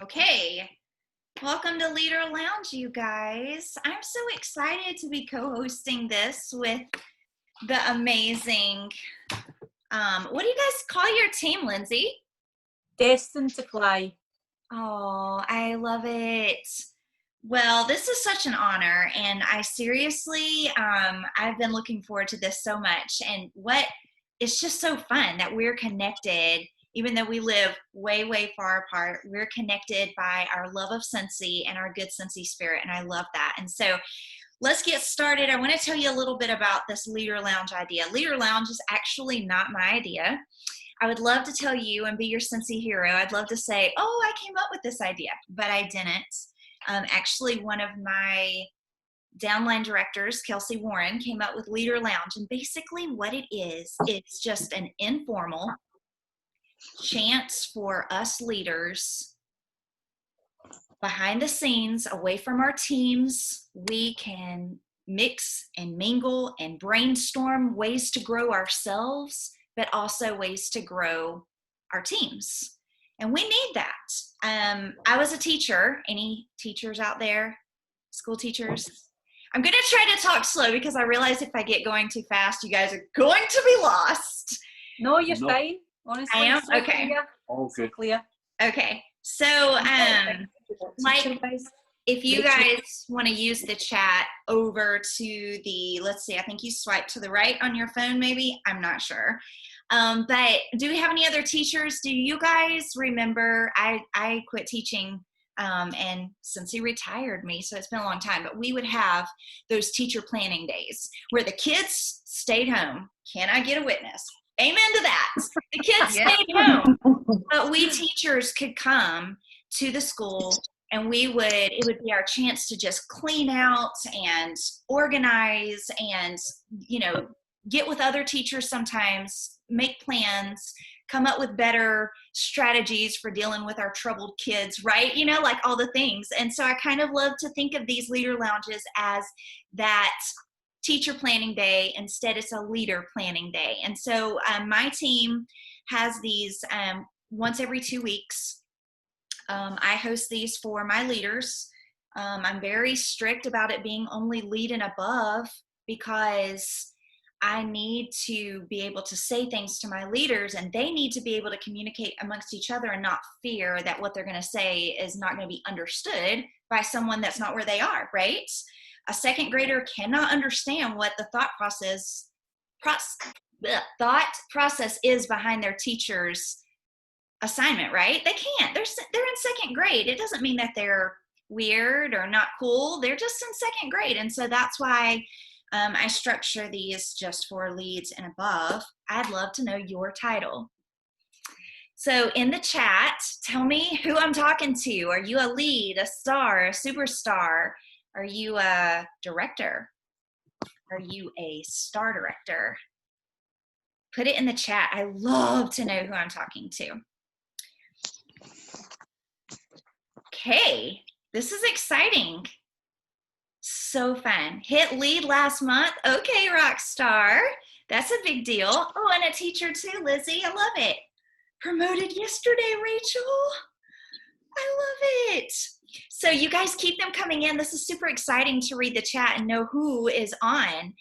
Okay, welcome to LeaderLounge, you guys. I'm so excited to be co-hosting this with the amazing, what do you guys call your team, Lindsay? Destined to fly. Oh, I love it. Well, this is such an honor, and I seriously, I've been looking forward to this so much. And it's just so fun that we're connected, even though we live way, way far apart. We're connected by our love of Scentsy and our good Scentsy spirit, and I love that. And so, let's get started. I want to tell you a little bit about this Leader Lounge idea. Leader Lounge is actually not my idea. I would love to tell you and be your Scentsy hero. I'd love to say, oh, I came up with this idea, but I didn't. Actually, one of my downline directors, Kelsey Warren, came up with Leader Lounge. And basically what it is, it's just an informal chance for us leaders behind the scenes, away from our teams. We can mix and mingle and brainstorm ways to grow ourselves, but also ways to grow our teams. And we need that. I was a teacher. Any teachers out there? School teachers? I'm going to try to talk slow because I realize if I get going too fast, you guys are going to be lost. No, you're fine. Honestly, I am? so Okay. clear. All So good. clear. Okay. So, like, if you guys want to use the chat over to the, let's see, I think you swipe to the right on your phone, maybe. I'm not sure. But do we have any other teachers? Do you guys remember, I quit teaching and since he retired me, so it's been a long time, but we would have those teacher planning days where the kids stayed home. Can I get a witness? Amen to that. The kids stayed home, but we teachers could come to the school and it would be our chance to just clean out and organize and, get with other teachers sometimes, make plans, come up with better strategies for dealing with our troubled kids, right? Like all the things. And so I kind of love to think of these leader lounges as that teacher planning day. Instead, it's a leader planning day. And so my team has these once every 2 weeks. I host these for my leaders. I'm very strict about it being only lead and above because I need to be able to say things to my leaders, and they need to be able to communicate amongst each other and not fear that what they're going to say is not going to be understood by someone that's not where they are, right? A second grader cannot understand what the thought process is behind their teacher's assignment, right? They can't. They're in second grade. It doesn't mean that they're weird or not cool. They're just in second grade. And so that's why I structure these just for leads and above. I'd love to know your title. So in the chat, tell me who I'm talking to. Are you a lead, a star, a superstar? Are you a director? Are you a star director? Put it in the chat. I love to know who I'm talking to. Okay, this is exciting. So fun. Hit lead last month. Okay, rock star. That's a big deal. Oh, and a teacher too, Lizzie. I love it. Promoted yesterday, Rachel. I love it. So you guys keep them coming in. This is super exciting to read the chat and know who is on.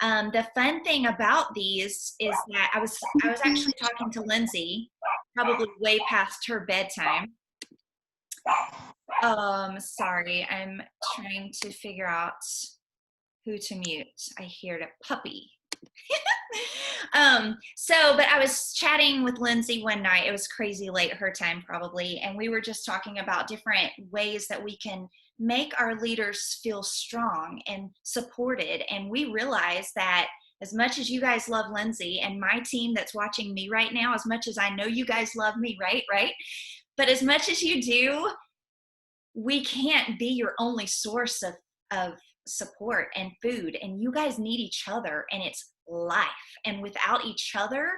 The fun thing about these is that I was actually talking to Lindsay, probably way past her bedtime. Sorry, I'm trying to figure out who to mute. I hear the puppy. But I was chatting with Lindsay one night. It was crazy late her time probably, and we were just talking about different ways that we can make our leaders feel strong and supported. And we realized that as much as you guys love Lindsay and my team that's watching me right now, as much as I know you guys love me, right? But as much as you do, we can't be your only source of support and food, and you guys need each other, and it's life. And without each other,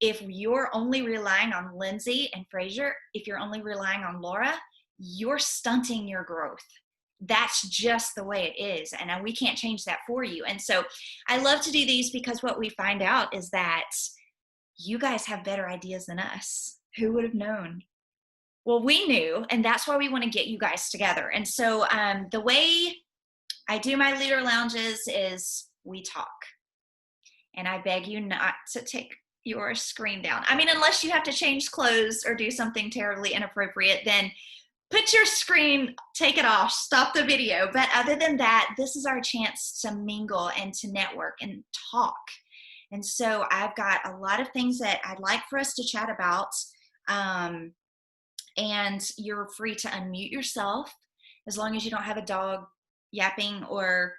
if you're only relying on Lindsay and Fraser, if you're only relying on Laura, you're stunting your growth. That's just the way it is, and we can't change that for you. And so I love to do these because what we find out is that you guys have better ideas than us. Who would have known? Well, we knew, and that's why we want to get you guys together. And so the way I do my leader lounges is we talk. And I beg you not to take your screen down. I mean, unless you have to change clothes or do something terribly inappropriate, then put your screen, take it off, stop the video. But other than that, this is our chance to mingle and to network and talk. And so I've got a lot of things that I'd like for us to chat about. And you're free to unmute yourself as long as you don't have a dog yapping or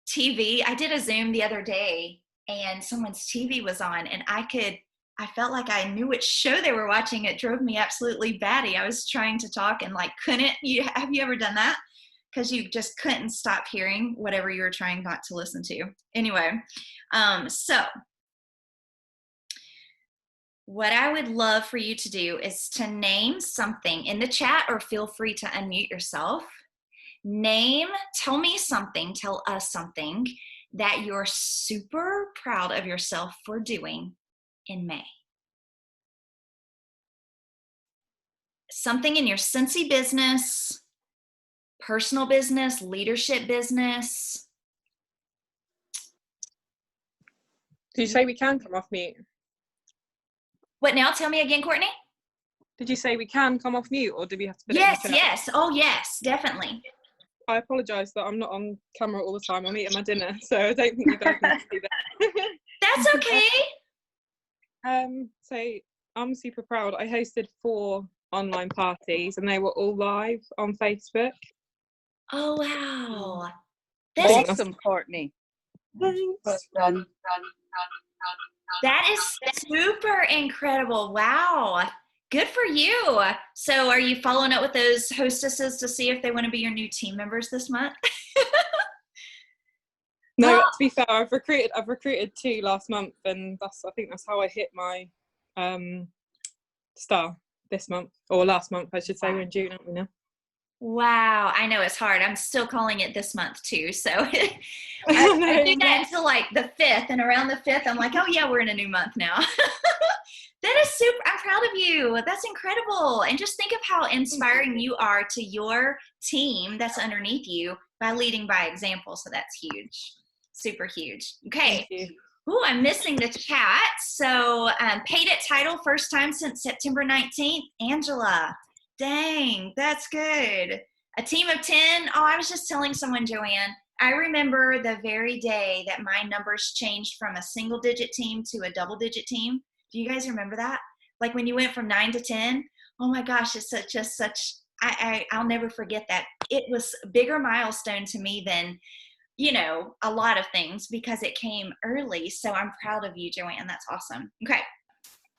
TV. I did a Zoom the other day and someone's TV was on and I felt like I knew which show they were watching. It drove me absolutely batty. I was trying to talk and like have you ever done that? Because you just couldn't stop hearing whatever you were trying not to listen to. Anyway, so what I would love for you to do is to name something in the chat, or feel free to unmute yourself. Tell me something, tell us something that you're super proud of yourself for doing in May. Something in your Scentsy business, personal business, leadership business. Did you say we can come off mute? What now? Tell me again, Courtney. Did you say we can come off mute, or do we have to put Yes, it in the chat? yes. Oh, yes, definitely. I apologise that I'm not on camera all the time. I'm eating my dinner, so I don't think you guys need to see that. That's okay. So I'm super proud. I hosted 4 online parties, and they were all live on Facebook. Oh, wow. That's Awesome, Courtney. Thanks. That is super incredible. Wow. Good for you. So are you following up with those hostesses to see if they want to be your new team members this month? No, to be fair, I've recruited 2 last month, and I think that's how I hit my star this month, or last month, I should say. We're in June, aren't we now? Wow. I know it's hard. I'm still calling it this month too. So I do that until like the 5th, and around the 5th, I'm like, oh yeah, we're in a new month now. That is super. I'm proud of you. That's incredible. And just think of how inspiring you are to your team that's underneath you by leading by example. So that's huge. Super huge. Okay. Ooh, I'm missing the chat. So paid at title, first time since September 19th. Angela. Dang, that's good. A team of 10. Oh, I was just telling someone, Joanne, I remember the very day that my numbers changed from a single digit team to a double digit team. Do you guys remember that? Like when you went from 9 to 10? Oh my gosh, it's I'll never forget that. It was a bigger milestone to me than, a lot of things, because it came early. So I'm proud of you, Joanne. That's awesome. Okay.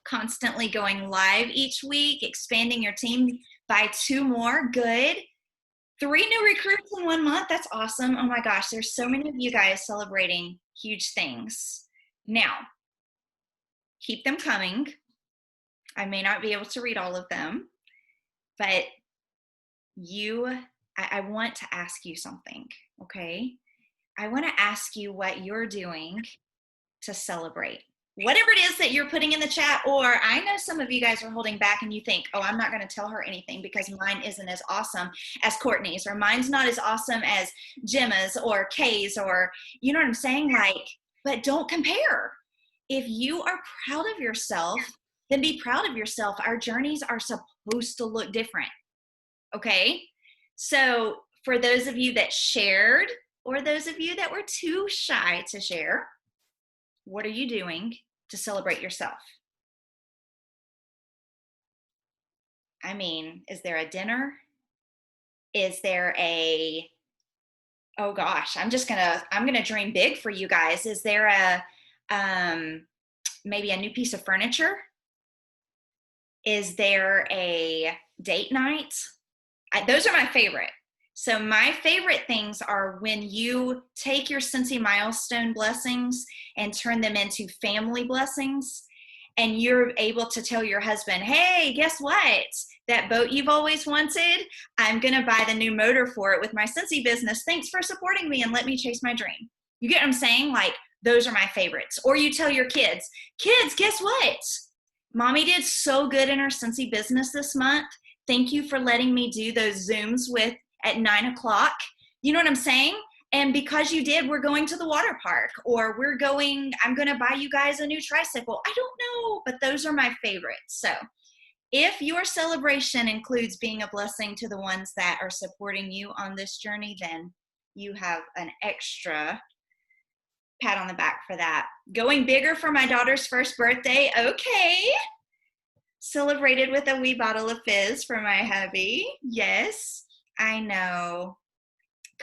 Constantly going live each week, expanding your team by 2 more. Good. 3 new recruits in 1 month. That's awesome. Oh my gosh, there's so many of you guys celebrating huge things. Now, keep them coming. I may not be able to read all of them, but I want to ask you something, okay? I want to ask you what you're doing to celebrate. Whatever it is that you're putting in the chat, or I know some of you guys are holding back and you think, oh, I'm not going to tell her anything because mine isn't as awesome as Courtney's, or mine's not as awesome as Gemma's or Kay's, or you know what I'm saying? Like, but don't compare. If you are proud of yourself, then be proud of yourself. Our journeys are supposed to look different. Okay? So for those of you that shared, or those of you that were too shy to share, what are you doing to celebrate yourself? I mean, is there a dinner? Is there oh gosh, I'm going to dream big for you guys. Is there maybe a new piece of furniture? Is there a date night? Those are my favorite. So my favorite things are when you take your Scentsy milestone blessings and turn them into family blessings, and you're able to tell your husband, hey, guess what? That boat you've always wanted, I'm going to buy the new motor for it with my Scentsy business. Thanks for supporting me and let me chase my dream. You get what I'm saying? Like, those are my favorites. Or you tell your kids, guess what? Mommy did so good in her Scentsy business this month Thank you for letting me do those Zooms at 9 o'clock. You know what I'm saying? And because you did, we're going to the water park, or I'm going to buy you guys a new tricycle. I don't know, but those are my favorites. So if your celebration includes being a blessing to the ones that are supporting you on this journey, then you have an extra pat on the back for that. Going bigger for my daughter's first birthday. Okay. Celebrated with a wee bottle of fizz for my hubby. Yes, I know.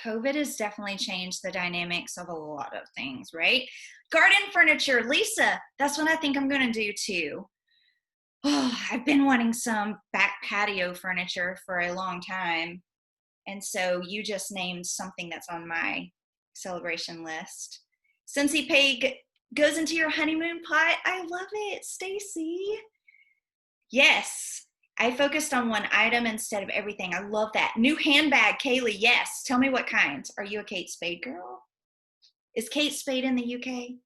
COVID has definitely changed the dynamics of a lot of things, right? Garden furniture. Lisa, that's what I think I'm going to do too. Oh, I've been wanting some back patio furniture for a long time. And so you just named something that's on my celebration list. Scentsy Pay goes into your honeymoon pot. I love it, Stacy. Yes, I focused on one item instead of everything. I love that. New handbag, Kaylee. Yes. Tell me what kind. Are you a Kate Spade girl? Is Kate Spade in the UK?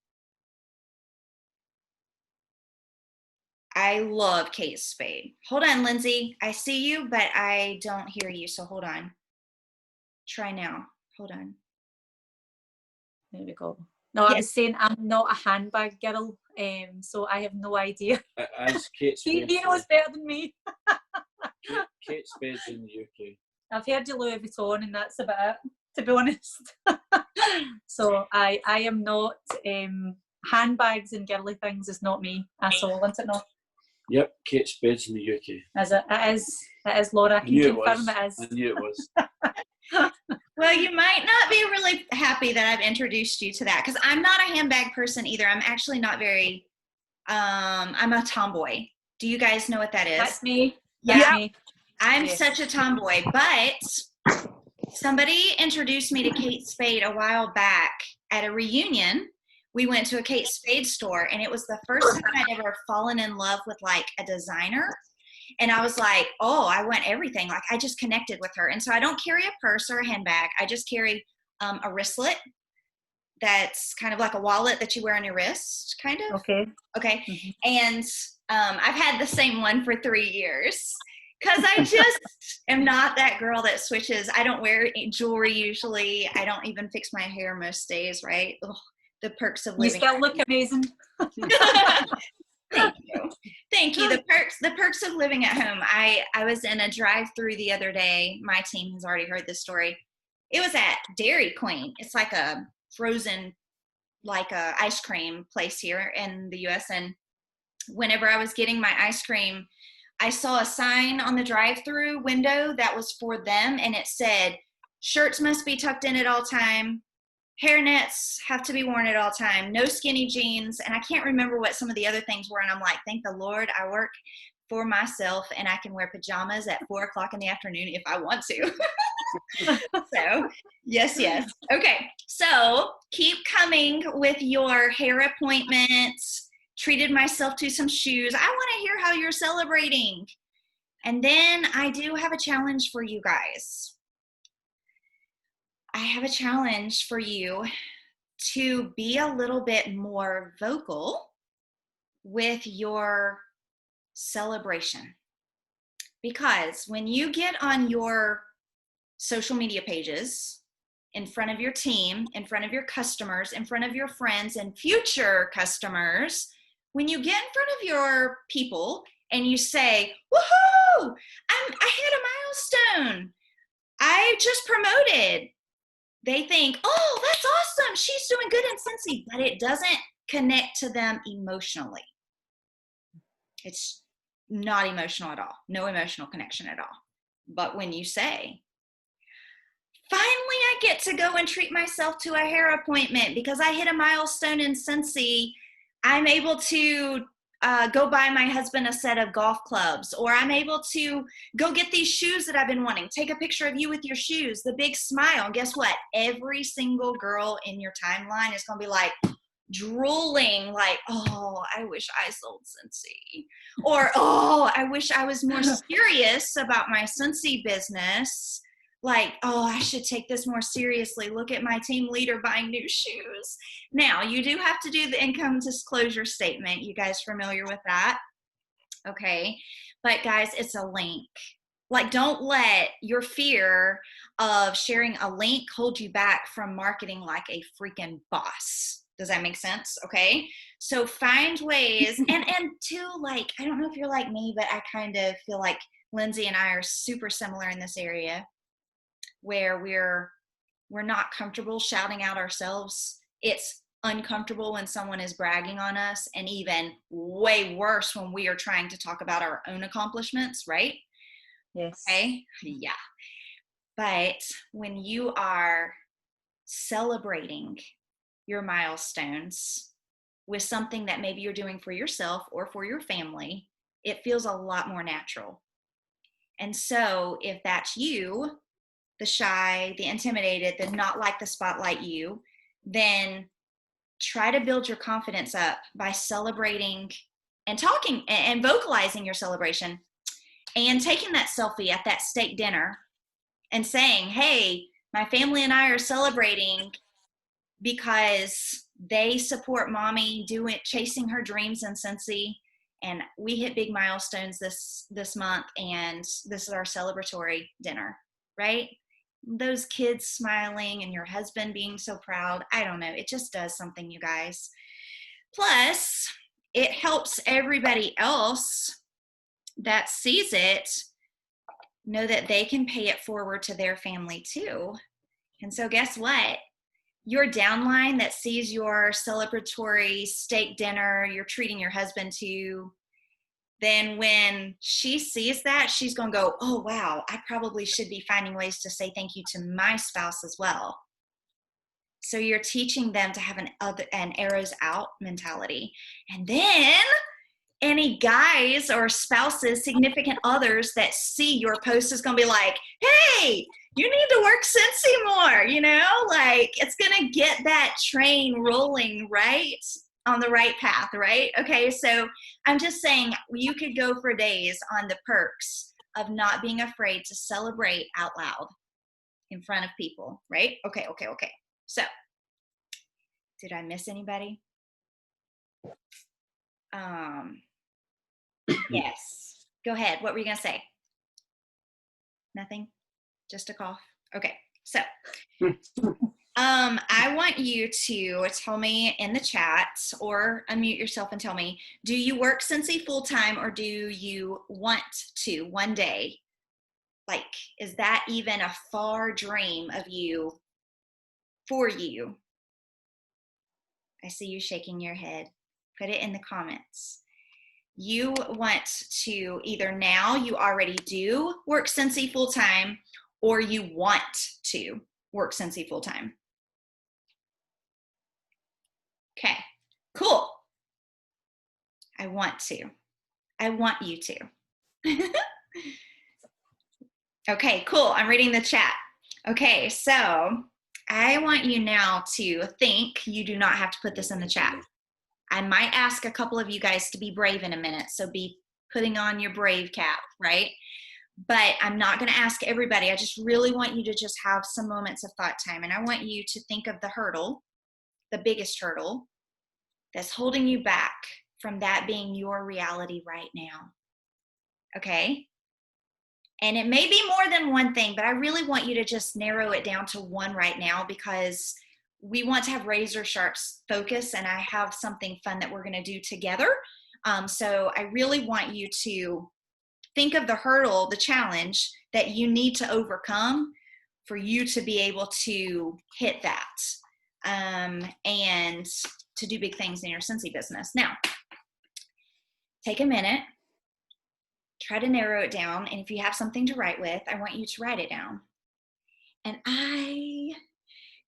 I love Kate Spade. Hold on, Lindsay. I see you, but I don't hear you. So hold on. Try now. Hold on. There we go. No, Yes. I was saying I'm not a handbag girl, so I have no idea. As Kate Spade. He knows better than me. Kate Spade's in the UK. I've heard of Louis Vuitton, and that's about it, to be honest. So I am not, handbags and girly things is not me at all, isn't it? No. Yep, Kate Spade's in the UK. Is it? It is, Laura. I can confirm it is. I knew it was. Well, you might not be really happy that I've introduced you to that, because I'm not a handbag person either. I'm actually not very, I'm a tomboy. Do you guys know what that is? That's me. Yeah. That's me. I'm Yes. such a tomboy, but somebody introduced me to Kate Spade a while back at a reunion. We went to a Kate Spade store, and it was the first time I'd ever fallen in love with like a designer. And I was like, oh, I want everything. Like, I just connected with her. And so I don't carry a purse or a handbag. I just carry a wristlet that's kind of like a wallet that you wear on your wrist, kind of. Okay. Okay. Mm-hmm. And I've had the same one for 3 years, because I just am not that girl that switches. I don't wear jewelry usually. I don't even fix my hair most days, right? Ugh, the perks of You living. still look amazing. Thank you. Thank you. The perks of living at home. I was in a drive-through the other day. My team has already heard this story. It was at Dairy Queen. It's like a frozen, like a ice cream place here in the US. And whenever I was getting my ice cream, I saw a sign on the drive-through window that was for them, and it said, shirts must be tucked in at all time. Hairnets have to be worn at all time. No skinny jeans. And I can't remember what some of the other things were. And I'm like, thank the Lord I work for myself and I can wear pajamas at 4 o'clock in the afternoon if I want to. So, yes. Okay. So keep coming with your hair appointments. Treated myself to some shoes. I want to hear how you're celebrating. And then I do have a challenge for you guys. I have a challenge for you to be a little bit more vocal with your celebration. Because when you get on your social media pages, in front of your team, in front of your customers, in front of your friends and future customers, when you get in front of your people and you say, woohoo, I hit a milestone, I just promoted, they think, oh, that's awesome, she's doing good in Scentsy, but it doesn't connect to them emotionally. It's not emotional at all. No emotional connection at all. But when you say, finally I get to go and treat myself to a hair appointment because I hit a milestone in Scentsy, I'm able to go buy my husband a set of golf clubs, or I'm able to go get these shoes that I've been wanting. Take a picture of you with your shoes, the big smile. Guess what? Every single girl in your timeline is going to be like drooling, like, oh, I wish I sold Scentsy. Or, oh, I wish I was more serious about my Scentsy business. Like, oh, I should take this more seriously. Look at my team leader buying new shoes. Now, you do have to do the income disclosure statement. You guys familiar with that? Okay. But guys, it's a link. Like, don't let your fear of sharing a link hold you back from marketing like a freaking boss. Does that make sense? Okay. So find ways and to, like, I don't know if you're like me, but I kind of feel like Lindsay and I are super similar in this area where we're not comfortable shouting out ourselves. It's uncomfortable when someone is bragging on us, and even way worse when we are trying to talk about our own accomplishments, right? Yes. Okay. Yeah. But when you are celebrating your milestones with something that maybe you're doing for yourself or for your family, it feels a lot more natural. And so if that's you, the shy, the intimidated, the not like the spotlight you, then try to build your confidence up by celebrating and talking and vocalizing your celebration, and taking that selfie at that steak dinner and saying, hey, my family and I are celebrating because they support mommy chasing her dreams in Cincy, and we hit big milestones this month, and this is our celebratory dinner, right? Those kids smiling and your husband being so proud. I don't know. It just does something, you guys. Plus, it helps everybody else that sees it know that they can pay it forward to their family too. And so guess what? Your downline that sees your celebratory steak dinner you're treating your husband to, then when she sees that, she's going to go, oh, wow, I probably should be finding ways to say thank you to my spouse as well. So you're teaching them to have an arrows out mentality. And then any guys or spouses, significant others that see your post is going to be like, hey, you need to work Cincy more, like it's going to get that train rolling right on the right path, right? Okay, so I'm just saying you could go for days on the perks of not being afraid to celebrate out loud in front of people, right? Okay. So, did I miss anybody? Yes. Go ahead. What were you going to say? Nothing? Just a cough? Okay. So, I want you to tell me in the chat or unmute yourself and tell me, do you work Cincy full-time, or do you want to one day? Like, is that even a far dream of you for you? I see you shaking your head. Put it in the comments. You want to either now you already do work Cincy full-time, or you want to work Cincy full-time. Okay, cool. I want you to. Okay, cool. I'm reading the chat. Okay, so I want you now to think. You do not have to put this in the chat. I might ask a couple of you guys to be brave in a minute, so be putting on your brave cap, right? But I'm not going to ask everybody. I just really want you to just have some moments of thought time, and I want you to think of the hurdle, the biggest hurdle that's holding you back from that being your reality right now. Okay? And it may be more than one thing, but I really want you to just narrow it down to one right now, because we want to have razor sharp focus, and I have something fun that we're going to do together. So I really want you to think of the hurdle, the challenge that you need to overcome for you to be able to hit that and to do big things in your Cincy business. Now, take a minute, try to narrow it down, and if you have something to write with, I want you to write it down. And I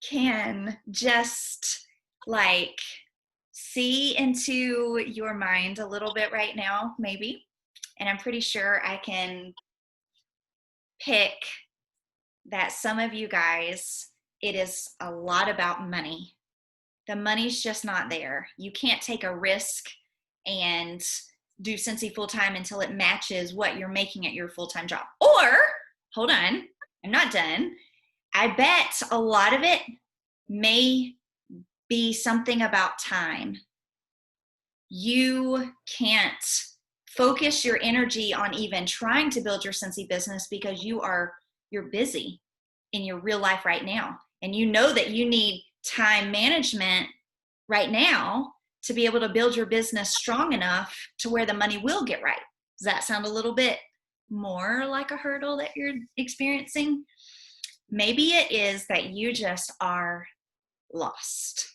can just like see into your mind a little bit right now, maybe. And I'm pretty sure I can pick that some of you guys, it is a lot about money. The money's just not there. You can't take a risk and do Cincy full-time until it matches what you're making at your full-time job. Or, hold on, I'm not done. I bet a lot of it may be something about time. You can't focus your energy on even trying to build your Scentsy business because you're busy in your real life right now. And you know that you need time management right now to be able to build your business strong enough to where the money will get right. Does that sound a little bit more like a hurdle that you're experiencing? Maybe it is that you just are lost.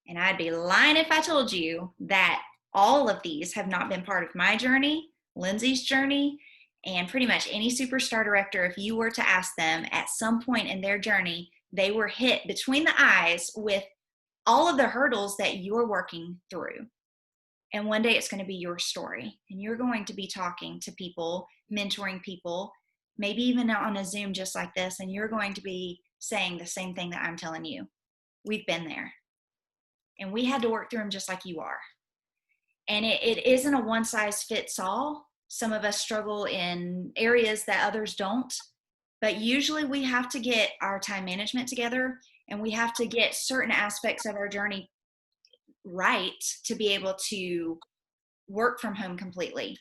And I'd be lying if I told you that all of these have not been part of my journey, Lindsay's journey, and pretty much any superstar director, if you were to ask them at some point in their journey, they were hit between the eyes with all of the hurdles that you're working through. And one day it's going to be your story, and you're going to be talking to people, mentoring people, maybe even on a Zoom just like this, and you're going to be saying the same thing that I'm telling you. We've been there, and we had to work through them just like you are. And it isn't a one size fits all. Some of us struggle in areas that others don't, but usually we have to get our time management together, and we have to get certain aspects of our journey right to be able to work from home completely.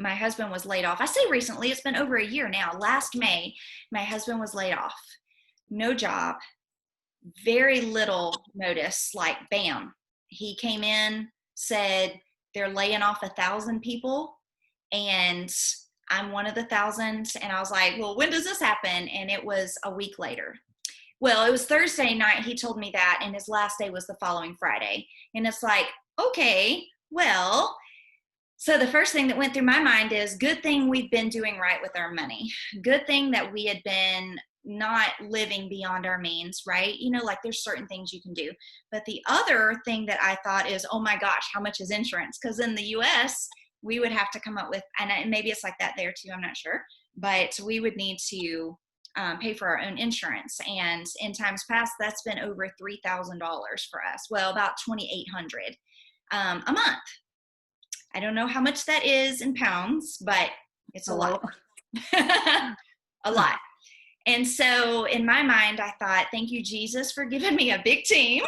My husband was laid off. I say recently, it's been over a year now. Last May, my husband was laid off. No job, very little notice, like bam. He came in, said they're laying off 1,000 people, and I'm one of the 1,000. And I was like, well, when does this happen? And it was a week later. Well, it was Thursday night. He told me that, and his last day was the following Friday. And it's like, okay, well, so the first thing that went through my mind is, good thing we've been doing right with our money. Good thing that we had been not living beyond our means, right? You know, like there's certain things you can do. But the other thing that I thought is, oh my gosh, how much is insurance? Because in the US, we would have to come up with, and maybe it's like that there too, I'm not sure, but we would need to pay for our own insurance. And in times past, that's been over $3,000 for us. Well, about $2,800 a month. I don't know how much that is in pounds, but it's a lot. A lot. And so in my mind, I thought, thank you, Jesus, for giving me a big team.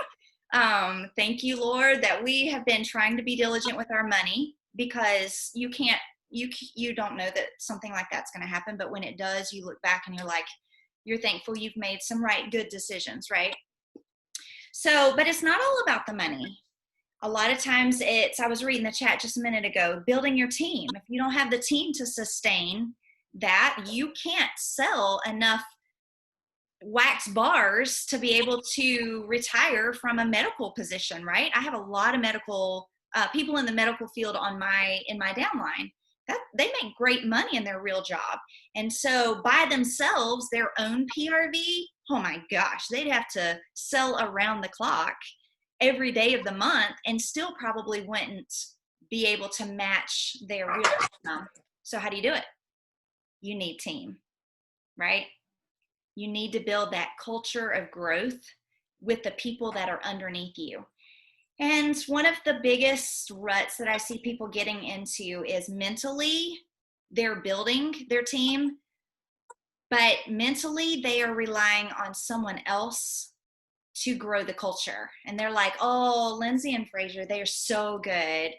Thank you, Lord, that we have been trying to be diligent with our money, because you don't know that something like that's going to happen. But when it does, you look back and you're thankful you've made some good decisions, right? So, but it's not all about the money. A lot of times I was reading the chat just a minute ago, building your team. If you don't have the team to sustain that, you can't sell enough wax bars to be able to retire from a medical position, right? I have a lot of medical people in the medical field in my downline. That they make great money in their real job. And so by themselves, their own PRV, oh my gosh, they'd have to sell around the clock every day of the month and still probably wouldn't be able to match their real income. So how do you do it? You need team, right? You need to build that culture of growth with the people that are underneath you. And one of the biggest ruts that I see people getting into is mentally, they're building their team, but mentally they are relying on someone else to grow the culture. And they're like, oh, Lindsay and Fraser, they are so good.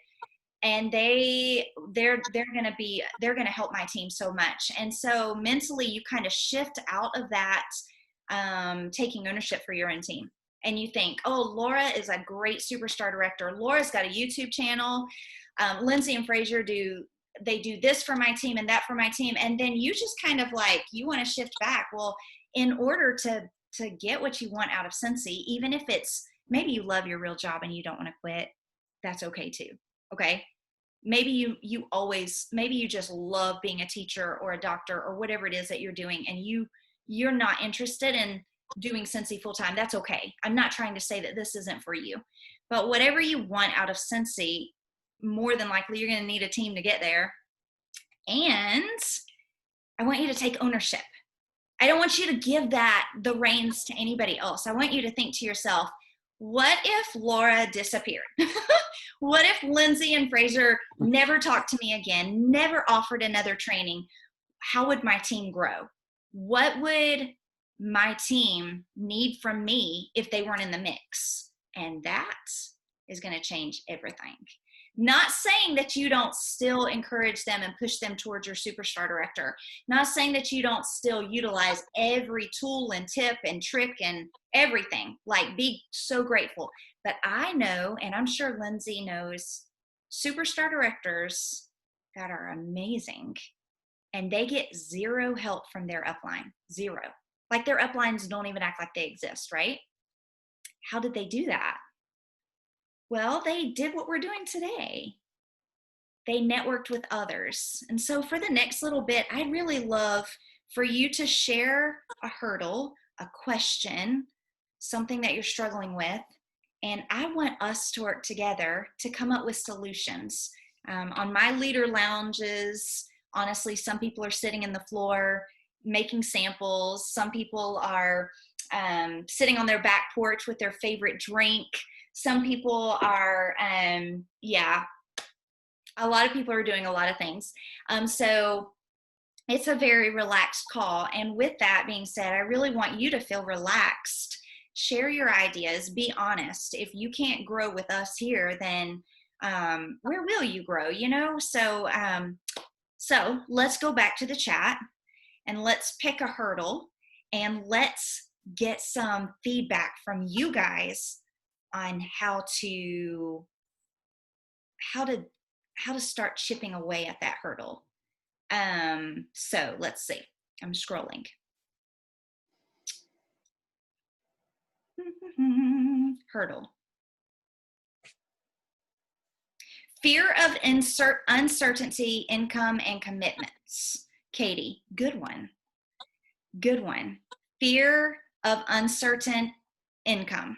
And they're going to help my team so much. And so mentally you kind of shift out of that, taking ownership for your own team. And you think, oh, Laura is a great superstar director. Laura's got a YouTube channel. Lindsay and Fraser do this for my team and that for my team. And then you just kind of you want to shift back. Well, in order to get what you want out of Scentsy, even if it's maybe you love your real job and you don't want to quit, that's okay too. Okay. Maybe you just love being a teacher or a doctor or whatever it is that you're doing, and you're not interested in doing Scentsy full time. That's okay. I'm not trying to say that this isn't for you, but whatever you want out of Scentsy, more than likely you're going to need a team to get there. And I want you to take ownership. I don't want you to give the reins to anybody else. I want you to think to yourself, what if Laura disappeared? What if Lindsay and Fraser never talked to me again, never offered another training? How would my team grow? What would my team need from me if they weren't in the mix? And that is going to change everything. Not saying that you don't still encourage them and push them towards your superstar director. Not saying that you don't still utilize every tool and tip and trick and everything. Like, be so grateful. But I know, and I'm sure Lindsay knows, superstar directors that are amazing, and they get zero help from their upline. Zero. Like, their uplines don't even act like they exist, right? How did they do that? Well, they did what we're doing today. They networked with others. And so for the next little bit, I'd really love for you to share a hurdle, a question, something that you're struggling with. And I want us to work together to come up with solutions. On my leader lounges, honestly, some people are sitting in the floor making samples. Some people are sitting on their back porch with their favorite drink. Some people are, a lot of people are doing a lot of things. So it's a very relaxed call. And with that being said, I really want you to feel relaxed. Share your ideas. Be honest. If you can't grow with us here, then where will you grow, you know? So let's go back to the chat and let's pick a hurdle and let's get some feedback from you guys on how to start chipping away at that hurdle. So let's see. I'm scrolling. Hurdle. Fear of uncertainty, income, and commitments. Katie, good one. Good one. Fear of uncertain income.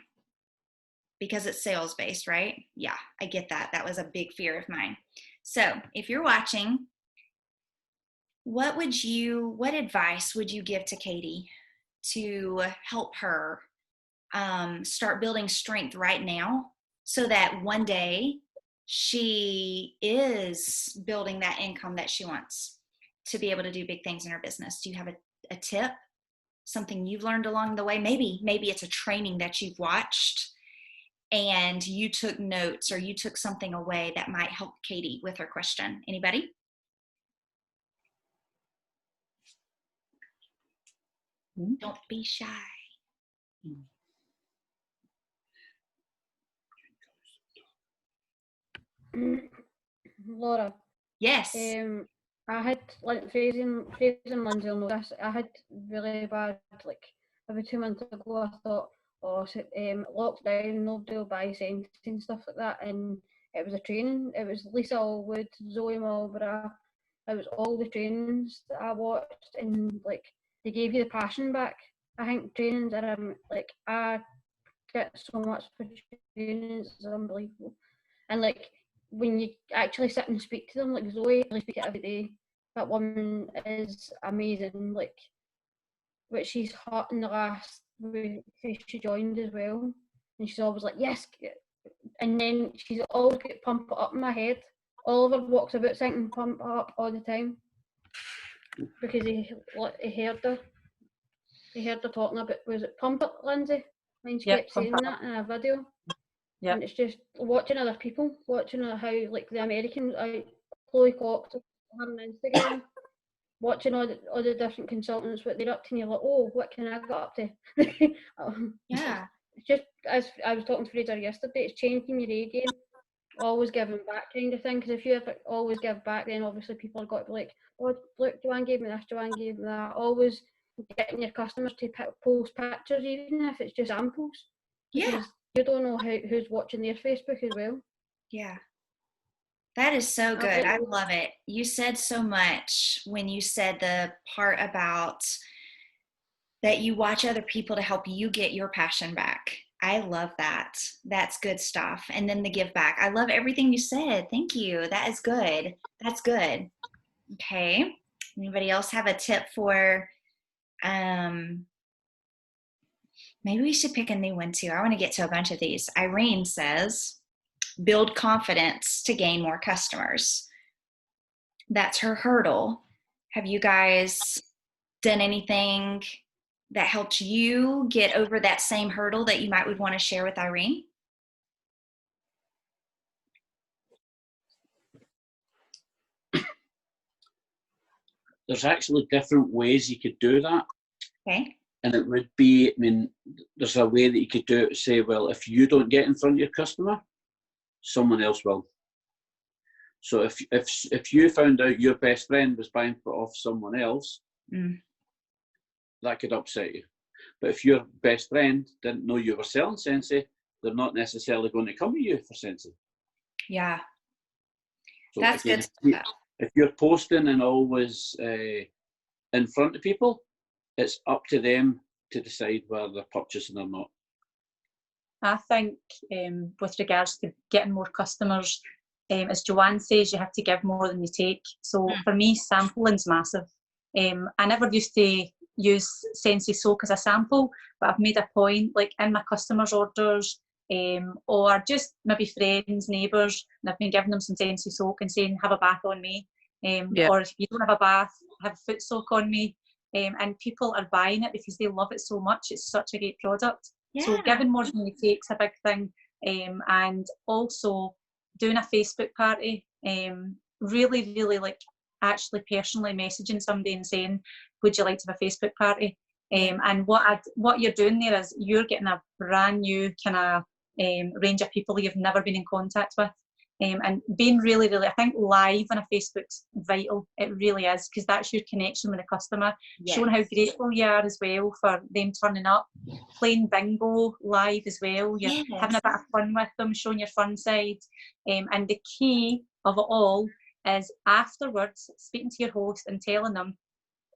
Because it's sales-based, right? Yeah, I get that. That was a big fear of mine. So if you're watching, what advice would you give to Katie to help her start building strength right now so that one day she is building that income that she wants to be able to do big things in her business? Do you have a tip, something you've learned along the way? Maybe it's a training that you've watched and you took notes or you took something away that might help Katie with her question. Anybody? Don't be shy. Laura. Yes. I had, like, Fraser and Lindsay will know this, I had really bad, like, about 2 months ago, I thought, lockdown, nobody will buy scents and stuff like that, and it was a training. It was Lisa Allwood, Zoe Marlborough, it was all the trainings that I watched, and, like, they gave you the passion back. I think trainings are, like, I get so much for trainings, it's unbelievable. And, like, when you actually sit and speak to them, like Zoe, I speak to every day. That woman is amazing. Like, but she's hot in the last week she joined as well, and she's always like, yes. And then she's always get pump it up in my head. Oliver walks about thinking pump it up all the time because he heard her. He heard her talking about, was it pump it, Lindsay? When she kept saying that in a video. Yep. And it's just watching other people, watching how, like, the Americans, Chloe Cox on Instagram, watching all the different consultants, what they're up to, and you're like, oh, what can I get up to? Yeah. It's just, as I was talking to Fraser yesterday, it's changing your A game, always giving back kind of thing, because if you ever always give back, then obviously people have got to be like, oh, look, Joanne gave me this, Joanne gave me that. Always getting your customers to post pictures, even if it's just samples. Yeah. You don't know who's watching their Facebook as well. Yeah. That is so good. I love it. You said so much when you said the part about that you watch other people to help you get your passion back. I love that. That's good stuff. And then the give back. I love everything you said. Thank you. That is good. That's good. Okay. Anybody else have a tip for, maybe we should pick a new one too. I want to get to a bunch of these. Irene says, build confidence to gain more customers. That's her hurdle. Have you guys done anything that helped you get over that same hurdle that you would want to share with Irene? there's actually different ways you could do that. Okay. And it would be, I mean, there's a way that you could do it, say, well, if you don't get in front of your customer, someone else will. So if you found out your best friend was buying it off someone else, that could upset you. But if your best friend didn't know you were selling Scentsy, they're not necessarily going to come to you for Scentsy. Yeah. So that's again, good. If you're posting and always in front of people, it's up to them to decide whether they're purchasing or not. I think with regards to getting more customers, as Joanne says, you have to give more than you take. So for me, sampling's massive. I never used to use Scentsy soak as a sample, but I've made a point, like in my customers' orders, or just maybe friends, neighbours, and I've been giving them some Scentsy soak and saying, have a bath on me. Or if you don't have a bath, have foot soak on me. And people are buying it because they love it so much. It's such a great product. Yeah. So giving more than you take is a big thing. And also doing a Facebook party, really, really like actually personally messaging somebody and saying, would you like to have a Facebook party? And what you're doing there is you're getting a brand new kind of range of people you've never been in contact with. And being really, really, I think live on a Facebook's vital. It really is, because that's your connection with the customer, showing how grateful you are as well for them turning up, playing bingo live as well. You're having a bit of fun with them, showing your fun side. And the key of it all is afterwards speaking to your host and telling them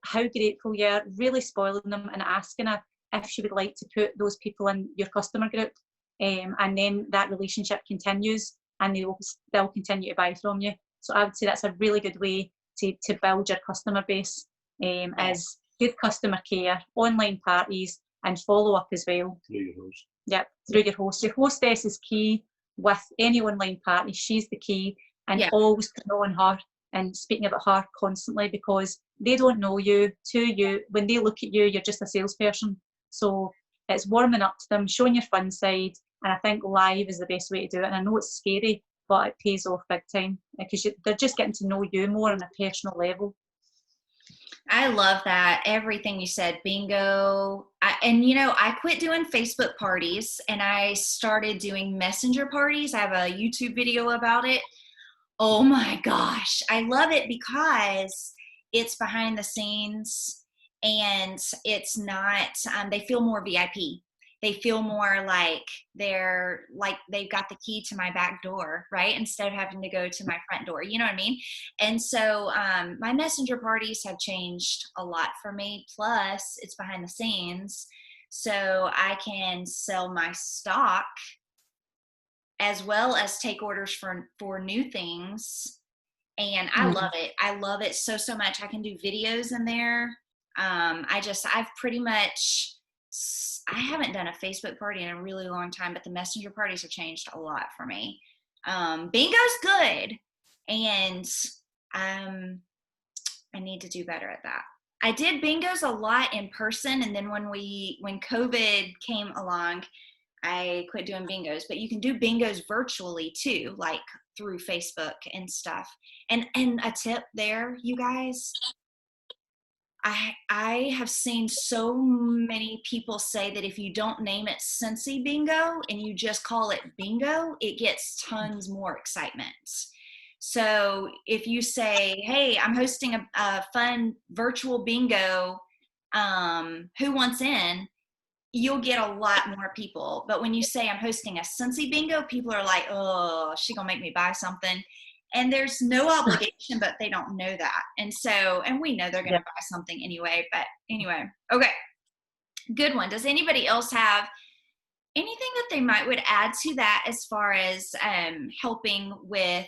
how grateful you are, really spoiling them and asking her if she would like to put those people in your customer group. And then that relationship continues, and they will still continue to buy from you. So I would say that's a really good way to build your customer base, is good customer care, online parties, and follow up as well. Through your host. Yep, through your host. Your hostess is key with any online party. She's the key, and always put on her and speaking about her constantly, because they don't know you. To you, when they look at you, you're just a salesperson. So it's warming up to them, showing your fun side. And I think live is the best way to do it. And I know it's scary, but it pays off big time, because they're just getting to know you more on a personal level. I love that. Everything you said, bingo. I quit doing Facebook parties and I started doing messenger parties. I have a YouTube video about it. Oh my gosh. I love it because it's behind the scenes and it's not, they feel more VIP. They feel more like they've got the key to my back door, right? Instead of having to go to my front door, you know what I mean? And so my messenger parties have changed a lot for me. Plus it's behind the scenes. So I can sell my stock as well as take orders for new things. And I love it. I love it so much. I can do videos in there. I haven't done a Facebook party in a really long time, but the messenger parties have changed a lot for me. Bingo's good. And I need to do better at that. I did bingos a lot in person. And then when COVID came along, I quit doing bingos, but you can do bingos virtually too, like through Facebook and stuff. And a tip there, you guys, I have seen so many people say that if you don't name it Scentsy Bingo and you just call it bingo, it gets tons more excitement. So if you say, hey, I'm hosting a fun virtual bingo, who wants in? You'll get a lot more people. But when you say I'm hosting a Scentsy Bingo, people are like, oh, she gonna make me buy something. And there's no obligation, but they don't know that. And we know they're going to buy something anyway. But anyway, okay. Good one. Does anybody else have anything that they would add to that as far as helping with,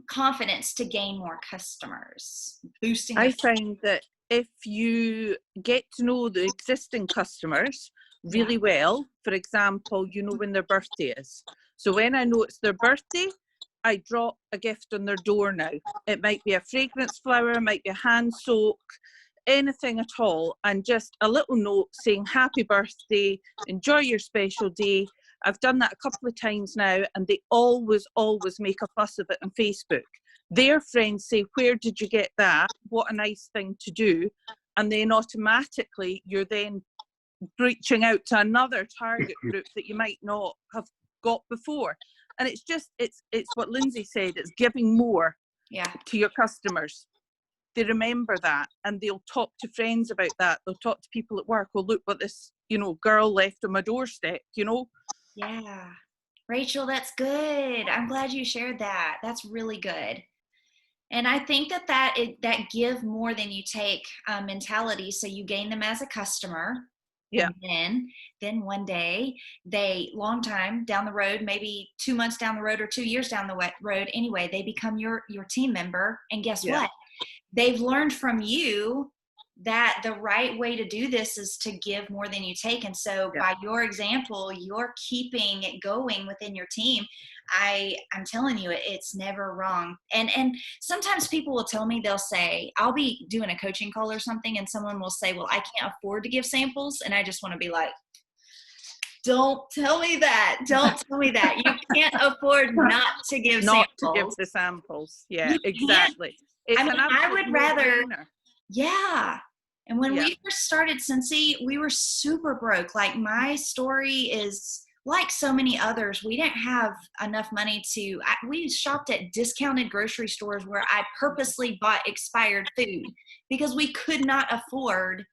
confidence to gain more customers, boosting? I find that if you get to know the existing customers really well, for example, you know when their birthday is. So when I know it's their birthday, I drop a gift on their door now. It might be a fragrance flower, it might be a hand soak, anything at all. And just a little note saying happy birthday, enjoy your special day. I've done that a couple of times now and they always make a fuss of it on Facebook. their friends say, where did you get that? What a nice thing to do. And then automatically you're then reaching out to another target group that you might not have got before. And it's just, it's what Lindsay said, it's giving more to your customers. They remember that, and they'll talk to friends about that. They'll talk to people at work. Well, look what this, you know, girl left on my doorstep, you know? Yeah. Rachel, that's good. I'm glad you shared that. That's really good. And I think that give more than you take mentality. So you gain them as a customer. Yeah. And then one day, long time down the road, maybe 2 months down the road or 2 years down the road, anyway, they become your team member. And guess what? They've learned from you that the right way to do this is to give more than you take. And so by your example, you're keeping it going within your team. I'm telling you, it's never wrong. And sometimes people will tell me, they'll say, I'll be doing a coaching call or something, and someone will say, well, I can't afford to give samples. And I just want to be like, don't tell me that. Don't tell me that. You can't afford not to give samples. Not to give the samples. Yeah, exactly. I would rather, no-brainer. And when we first started Cincy, we were super broke. Like, my story is like so many others. We didn't have enough money we shopped at discounted grocery stores where I purposely bought expired food because we could not afford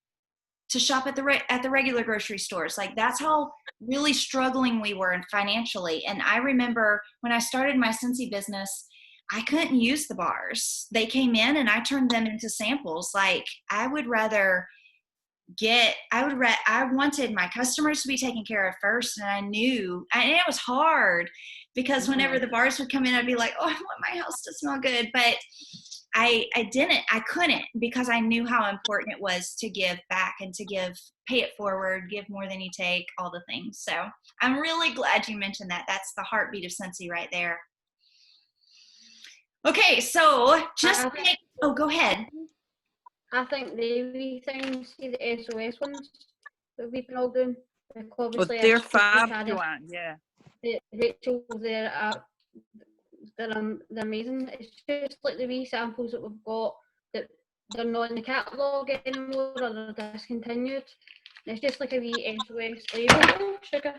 to shop at the regular grocery stores. Like, that's how really struggling we were financially. And I remember when I started my Cincy business, I couldn't use the bars. They came in and I turned them into samples. Like, I wanted my customers to be taken care of first. And I knew, and it was hard because whenever the bars would come in, I'd be like, oh, I want my house to smell good. But I couldn't, because I knew how important it was to give back and to pay it forward, give more than you take, all the things. So I'm really glad you mentioned that. That's the heartbeat of Cincy right there. Okay, so go ahead. I think the wee things, see the SOS ones that we've been all doing. Obviously, they're fab, Joanne, yeah. Rachel, they're amazing. It's just like the wee samples that we've got that they're not in the catalogue anymore, or they're discontinued. And it's just like a wee SOS label, sugar,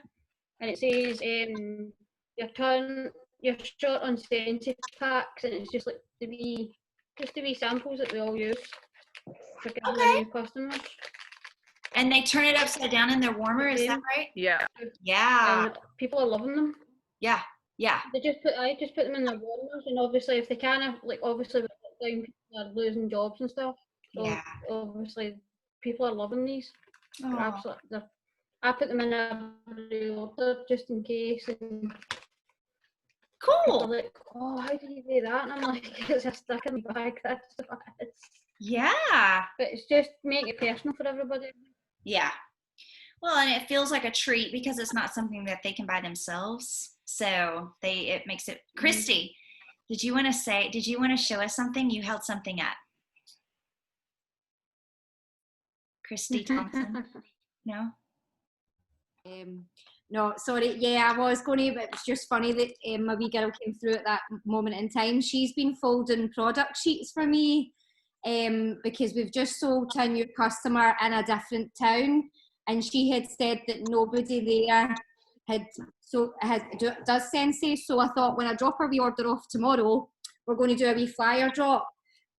and it says you're short on Sensi packs, and it's just like the wee samples that we all use for giving the new customers. And they turn it upside down in their warmer, is that right? Yeah. Yeah. And people are loving them. Yeah. Yeah. I just put them in their warmers, and obviously if they can, like, obviously with lockdown, people are losing jobs and stuff. So obviously people are loving these. They're absolutely. I put them in every order just in case. And cool. They're like, oh, how do you do that? And I'm like, it's a stick in the bag. That's what it is. Yeah. But it's just make it personal for everybody. Yeah. Well, and it feels like a treat because it's not something that they can buy themselves. So it makes it. Christy, did you want to show us something? You held something up. Christy Thompson. No? No, sorry. Yeah, I was going to, but it's just funny that my wee girl came through at that moment in time. She's been folding product sheets for me because we've just sold to a new customer in a different town, and she had said that nobody there does Sensi. So I thought, when I drop her wee order off tomorrow, we're going to do a wee flyer drop.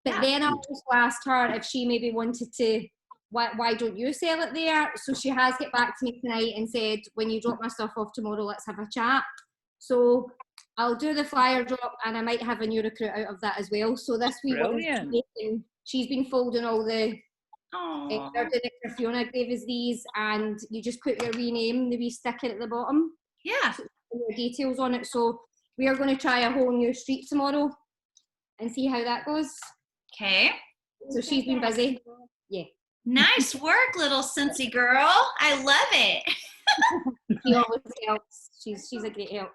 But then I also asked her if she maybe wanted to. Why don't you sell it there? So she has get back to me tonight and said, when you drop my stuff off tomorrow, let's have a chat. So I'll do the flyer drop, and I might have a new recruit out of that as well. So this week, she's been folding all the Fiona gave us these, and you just put your wee name, the wee sticker at the bottom. Yeah. So your details on it. So we are going to try a whole new street tomorrow and see how that goes. Okay. So she's been busy. Yeah. Nice work, little Cincy girl. I love it. She always helps. She's a great help.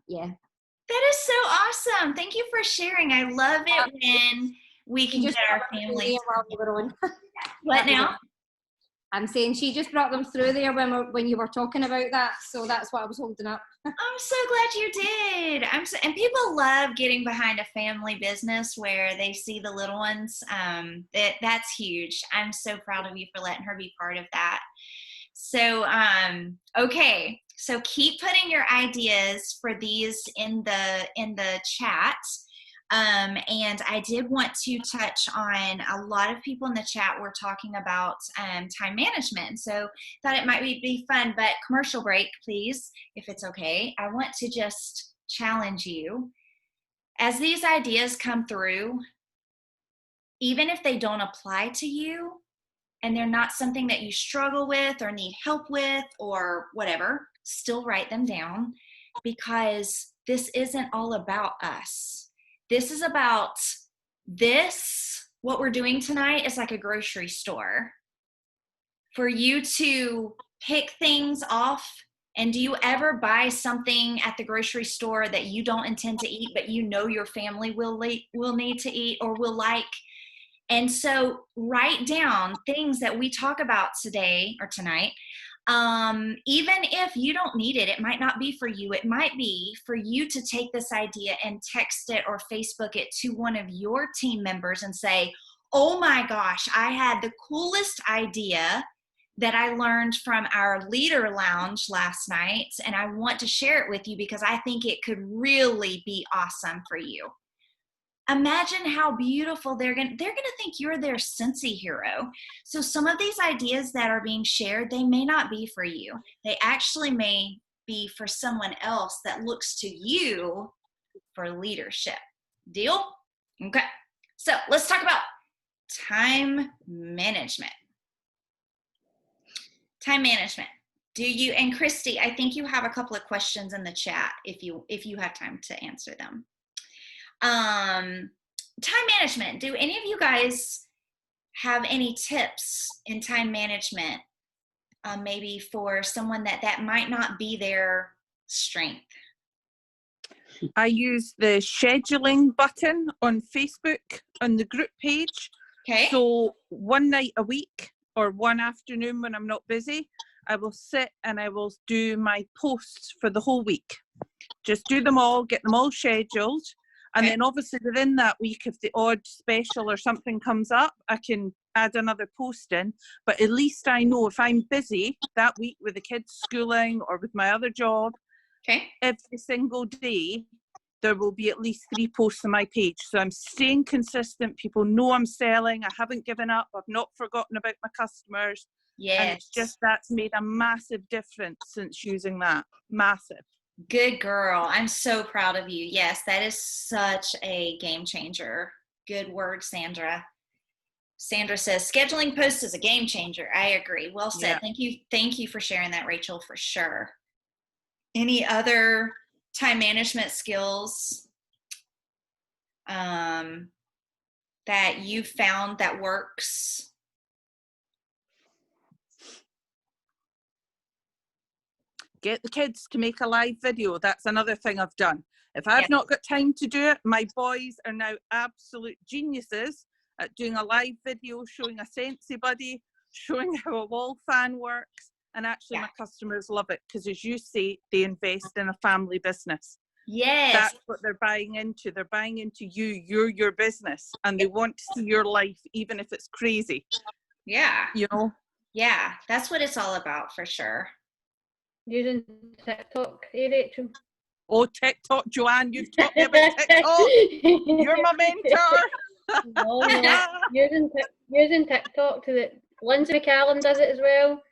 Yeah. That is so awesome. Thank you for sharing. I love it when we can get our families. While we were on. What now? I'm saying she just brought them through there when you were talking about that, so that's what I was holding up. I'm so glad you did. And people love getting behind a family business where they see the little ones. That's huge. I'm so proud of you for letting her be part of that. So, okay. So keep putting your ideas for these in the chat. And I did want to touch on, a lot of people in the chat were talking about time management. So thought it might be fun, but commercial break, please, if it's okay. I want to just challenge you. As these ideas come through, even if they don't apply to you and they're not something that you struggle with or need help with or whatever, still write them down, because this isn't all about us. This is about what we're doing tonight is like a grocery store. For you to pick things off, and do you ever buy something at the grocery store that you don't intend to eat, but you know your family will need to eat or will like? And so write down things that we talk about today or tonight. Even if you don't need it, it might not be for you. It might be for you to take this idea and text it or Facebook it to one of your team members and say, oh my gosh, I had the coolest idea that I learned from our LeaderLounge last night, and I want to share it with you because I think it could really be awesome for you. Imagine how beautiful they're gonna think you're their Scentsy hero. So some of these ideas that are being shared, they may not be for you. They actually may be for someone else that looks to you for leadership. Deal? Okay. So let's talk about time management. Time management. And Christy, I think you have a couple of questions in the chat if you have time to answer them. Time management. Do any of you guys have any tips in time management, maybe for someone that might not be their strength? I use the scheduling button on Facebook on the group page. Okay. So one night a week or one afternoon when I'm not busy, I will sit and I will do my posts for the whole week. Just do them all, get them all scheduled. And then obviously within that week, if the odd special or something comes up, I can add another post in. But at least I know if I'm busy that week with the kids schooling or with my other job, every single day, there will be at least 3 posts on my page. So I'm staying consistent. People know I'm selling. I haven't given up. I've not forgotten about my customers. Yes. And it's just, that's made a massive difference since using that. Massive. Good girl. I'm so proud of you. Yes, that is such a game changer. Good word, Sandra. Sandra says, scheduling posts is a game changer. I agree. Well said. Yeah. Thank you for sharing that, Rachel, for sure. Any other time management skills that you found that works? Get the kids to make a live video. That's another thing I've done. If I've not got time to do it, my boys are now absolute geniuses at doing a live video, showing a Scentsy buddy, showing how a wall fan works. And actually my customers love it because, as you say, they invest in a family business. Yes. That's what they're buying into. They're buying into you. You're your business. And they want to see your life, even if it's crazy. Yeah. You know? Yeah. That's what it's all about, for sure. Using TikTok, Rachel? Oh, TikTok, Joanne, you've taught me about TikTok. You're my mentor. No. using TikTok to the... Lindsay McCallum does it as well.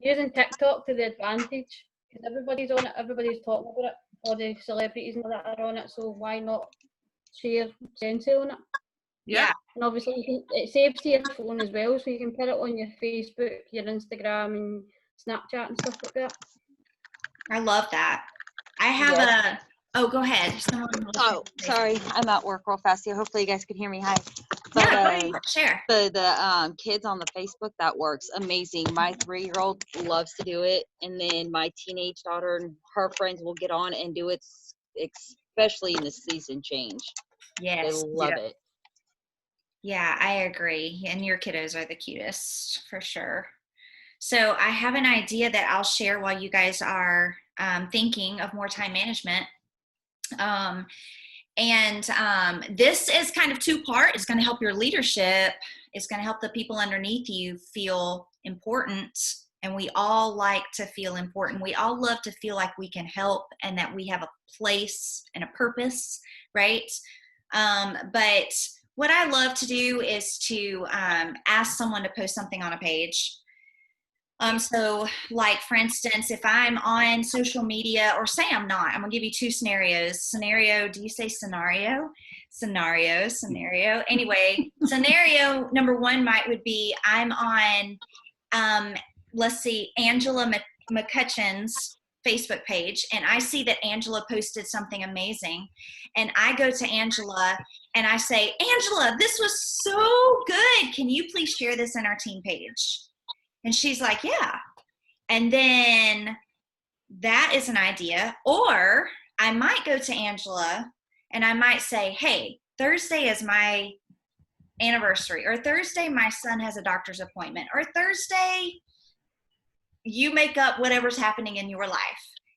Using TikTok to the advantage. Because everybody's on it, everybody's talking about it. All the celebrities and all that are on it, so why not share Scentsy on it? Yeah. And obviously it saves to your phone as well, so you can put it on your Facebook, your Instagram and Snapchat and stuff like that. I love that. I have go ahead. Oh, sorry. I'm at work real fast here. Hopefully you guys can hear me. Hi. But, share. The kids on the Facebook, that works amazing. My 3-year-old loves to do it. And then my teenage daughter and her friends will get on and do it, especially in the season change. Yes. They love it. Yeah, I agree. And your kiddos are the cutest, for sure. So I have an idea that I'll share while you guys are thinking of more time management. This is kind of two-part. It's going to help your leadership. It's going to help the people underneath you feel important. And we all like to feel important. We all love to feel like we can help and that we have a place and a purpose, right? But what I love to do is to ask someone to post something on a page. So like, for instance, if I'm on social media, or say I'm not, I'm gonna give you two scenarios. Scenario, do you say scenario? Scenario. Anyway, scenario number one would be I'm on, let's see, Angela McCutcheon's Facebook page, and I see that Angela posted something amazing. And I go to Angela and I say, Angela, this was so good. Can you please share this in our team page? And she's like, yeah. And then that is an idea. Or I might go to Angela and I might say, hey, Thursday is my anniversary, or Thursday my son has a doctor's appointment, or Thursday you make up whatever's happening in your life,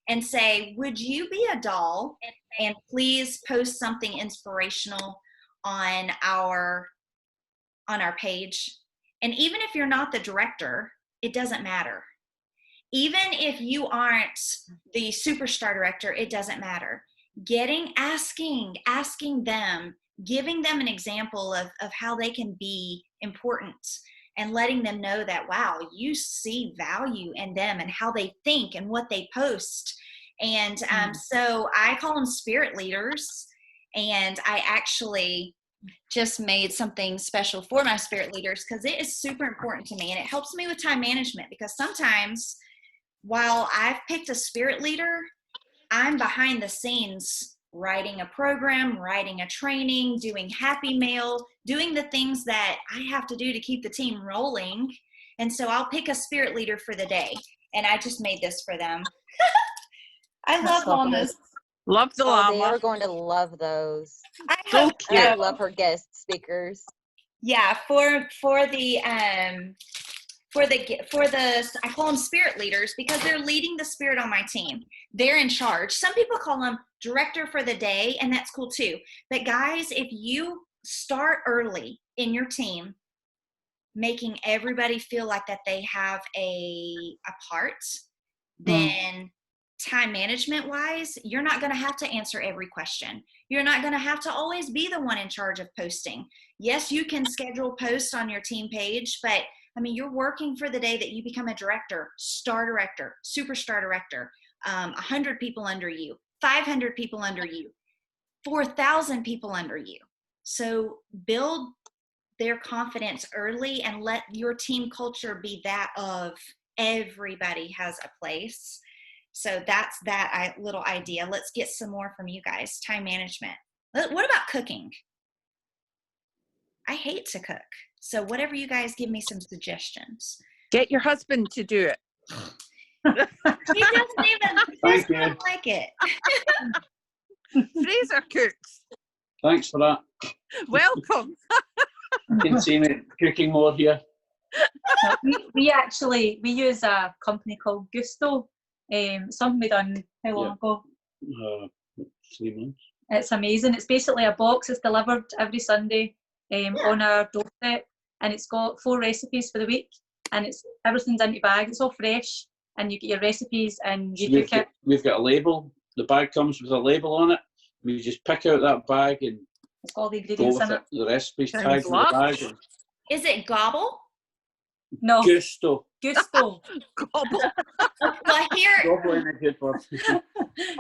and say, would you be a doll and please post something inspirational on our page? And even if you're not the director, it doesn't matter. Even if you aren't the superstar director, it doesn't matter. Asking them, giving them an example of how they can be important, and letting them know that, wow, you see value in them and how they think and what they post. And so I call them spirit leaders. And I actually just made something special for my spirit leaders because it is super important to me, and it helps me with time management, because sometimes while I've picked a spirit leader, I'm behind the scenes writing a program, writing a training, doing Happy Mail, doing the things that I have to do to keep the team rolling. And so I'll pick a spirit leader for the day, and I just made this for them. I love llamas. Love the Oh, llama. they are going to love those. I So hope cute. I love her guest speakers. Yeah, for the I call them spirit leaders because they're leading the spirit on my team. They're in charge. Some people call them director for the day, and that's cool too. But guys, if you start early in your team, making everybody feel like that they have a part, then time management wise, you're not going to have to answer every question. You're not going to have to always be the one in charge of posting. Yes, you can schedule posts on your team page, but I mean, you're working for the day that you become a director, star director, superstar director, 100 people under you, 500 people under you, 4,000 people under you. So build their confidence early and let your team culture be that of everybody has a place. So that's that little idea. Let's get some more from you guys. Time management. What about cooking? I hate to cook. So whatever you guys, give me some suggestions. Get your husband to do it. He doesn't even like it. Fraser cooks. Thanks for that. Welcome. You can see me cooking more here. We use a company called Gusto. Something we done how long ago? 3 months. It's amazing. It's basically a box that's delivered every Sunday on our doorstep, and it's got 4 recipes for the week, and everything's into bag. It's all fresh, and you get your recipes and you cook it. We've got a label. The bag comes with a label on it. We just pick out that bag and it's got all the go ingredients with in it. The recipes Sounds tagged with the bag. And Is it Gobble? No, Gusto. Gusto. Gobble. Well, here, Gobble in a good word.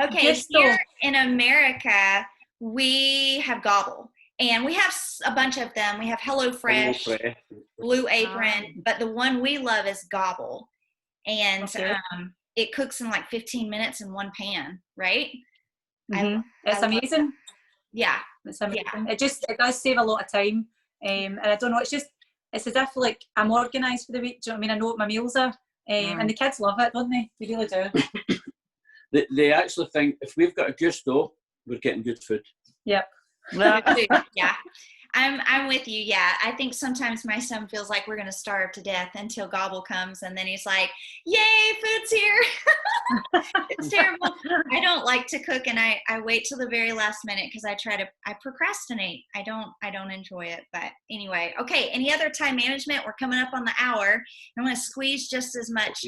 okay, Gusto. here in America, we have Gobble. And we have a bunch of them. We have HelloFresh, Blue Apron, but the one we love is Gobble. And it cooks in like 15 minutes in one pan, right? It's amazing. Yeah. It's amazing. Yeah. It does save a lot of time. And I don't know, it's as if like I'm organised for the week. Do you know what I mean? I know what my meals are. And the kids love it, don't they? They really do. They actually think if we've got a Gusto, we're getting good food. Yep. Yeah. I'm with you. Yeah, I think sometimes my son feels like we're gonna starve to death until Gobble comes, and then he's like, "Yay, food's here!" It's terrible. I don't like to cook, and I wait till the very last minute because I procrastinate. I don't enjoy it. But anyway, okay. Any other time management? We're coming up on the hour. I want to squeeze just as much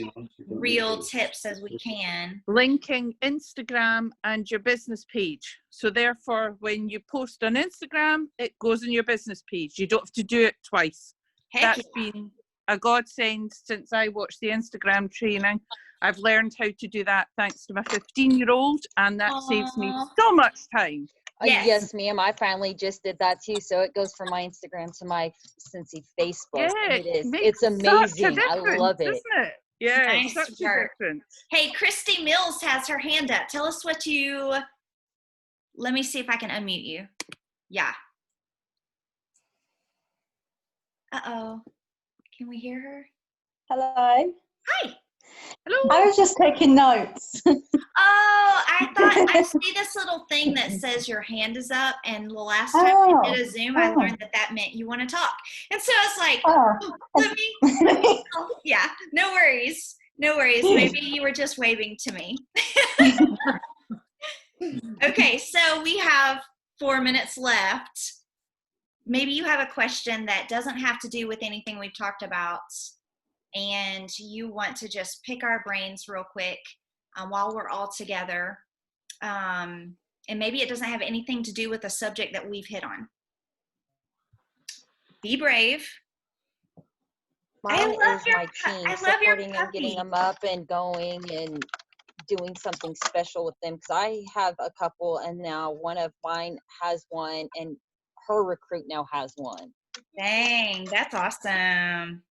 real tips as we can. Linking Instagram and your business page. So therefore, when you post on Instagram, it goes on your business page. You don't have to do it twice. Heck That's yeah. been a godsend since I watched the Instagram training. I've learned how to do that thanks to my 15-year-old, and that saves me Aw. so much time. Yes. Yes, ma'am. I finally just did that too. So it goes from my Instagram to my Cincy Facebook. Yeah, And it makes it's amazing. such a I difference, love it. isn't it? Yeah, Nice such work. a difference. Hey, Christy Mills has her hand up. Tell us what you. Let me see if I can unmute you. Yeah. Uh-oh. Can we hear her? Hello. Hi. Hello. I was just taking notes. Oh, I thought I see this little thing that says your hand is up, and the last time we did a Zoom, I learned that meant you want to talk. And so I was like, let me, yeah, no worries. No worries. Maybe you were just waving to me. Okay, so we have 4 minutes left. Maybe you have a question that doesn't have to do with anything we've talked about, and you want to just pick our brains real quick while we're all together. And maybe it doesn't have anything to do with the subject that we've hit on. Be brave. Mine is my team, I love supporting your them, getting them up and going and doing something special with them. Because I have a couple, and now one of mine has one, and her recruit now has one. Dang, that's awesome.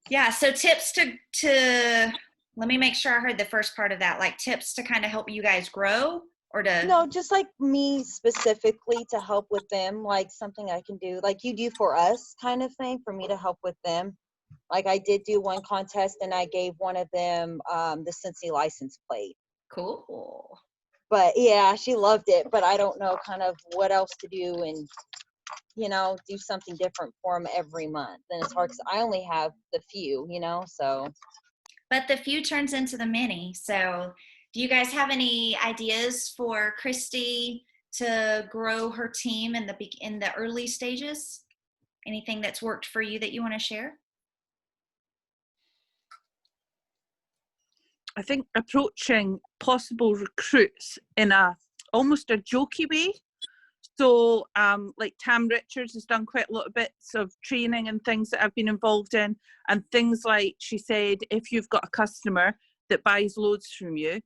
Yeah, so tips to let me make sure I heard the first part of that, like tips to kind of help you guys grow, or to No, just like me specifically to help with them, like something I can do, like you do for us kind of thing, for me to help with them. Like I did do one contest, and I gave one of them the Cincy license plate. Cool. But yeah, she loved it, but I don't know kind of what else to do, and do something different for them every month. And it's hard because I only have the few, so. But the few turns into the many. So do you guys have any ideas for Christy to grow her team in the early stages? Anything that's worked for you that you want to share? I think approaching possible recruits in almost a jokey way. So like Tam Richards has done quite a lot of bits of training and things that I've been involved in, and things like she said, if you've got a customer that buys loads from you,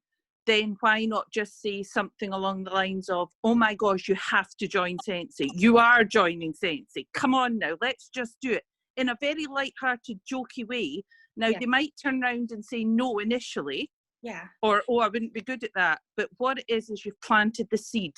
then why not just say something along the lines of, oh my gosh, you have to join Cincy. You are joining Cincy. Come on now, let's just do it. In a very light-hearted, jokey way. Now, they might turn around and say no initially. Yeah. Or, oh, I wouldn't be good at that. But what it is you've planted the seed.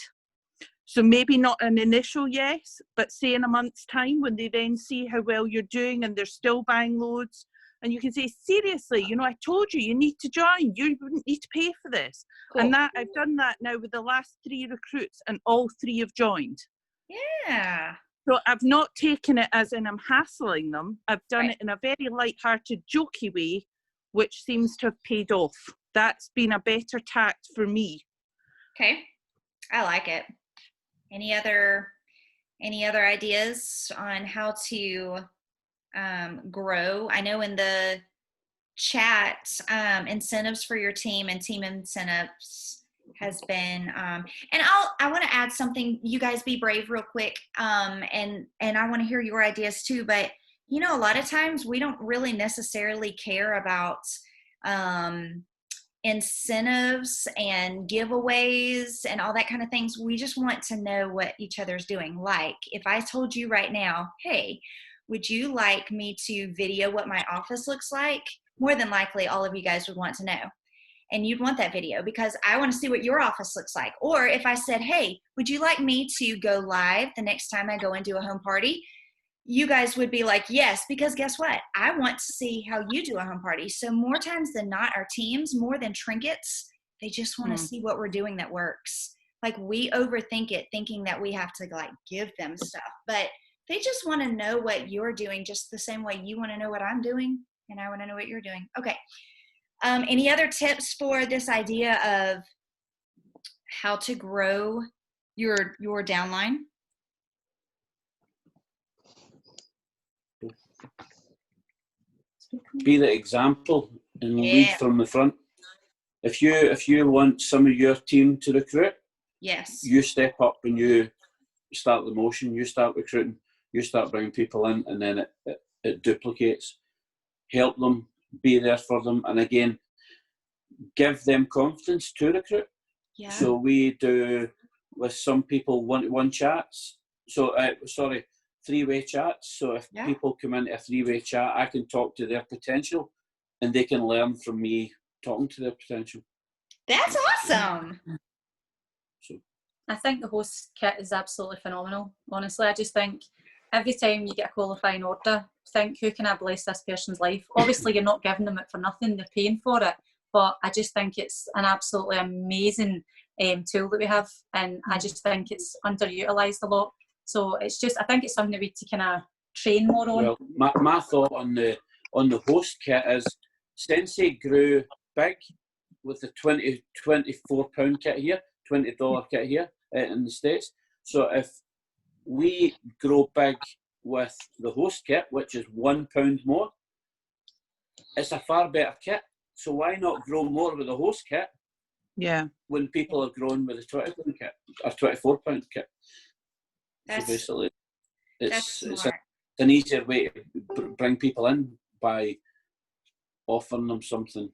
So maybe not an initial yes, but say in a month's time when they then see how well you're doing and they're still buying loads. And you can say, seriously, I told you, you need to join. You wouldn't need to pay for this. Cool. And that I've done that now with the last 3 recruits, and all 3 have joined. Yeah. So I've not taken it as in I'm hassling them. I've done it in a very light-hearted, jokey way, which seems to have paid off. That's been a better tact for me. Okay. I like it. Any other ideas on how to grow? I know in the chat, incentives for your team and team incentives has been, and I want to add something. You guys be brave real quick, and I want to hear your ideas too. But a lot of times we don't really necessarily care about incentives and giveaways and all that kind of things. We just want to know what each other's doing. Like if I told you right now, hey, would you like me to video what my office looks like? More than likely all of you guys would want to know. And you'd want that video because I want to see what your office looks like. Or if I said, hey, would you like me to go live the next time I go and do a home party? You guys would be like, yes, because guess what? I want to see how you do a home party. So more times than not, our teams, more than trinkets, they just want to see what we're doing that works. Like we overthink it, thinking that we have to like give them stuff, but they just want to know what you're doing just the same way you want to know what I'm doing, and I want to know what you're doing. Okay. Any other tips for this idea of how to grow your downline? Be the example and lead from the front. If you want some of your team to recruit, yes, you step up and you start the motion. You start recruiting. You start bringing people in, and then it duplicates. Help them, be there for them, and again, give them confidence to recruit. Yeah. So we do with some people one-to-one chats. So three-way chats. So if people come into a three-way chat, I can talk to their potential, and they can learn from me talking to their potential. That's awesome. So I think the host kit is absolutely phenomenal. Honestly, I just think every time you get a qualifying order, think, who can I bless this person's life? Obviously, you're not giving them it for nothing; they're paying for it. But I just think it's an absolutely amazing tool that we have, and I just think it's underutilized a lot. So I think it's something that we need to kind of train more on. Well, my thought on the host kit is Sensei grew big with the £24 kit here, $20 kit here in the States. So if we grow big with the host kit, which is £1 more, it's a far better kit. So why not grow more with the host kit? Yeah. When people are growing with the £20 kit or £24 kit. So basically, it's an easier way to bring people in by offering them something.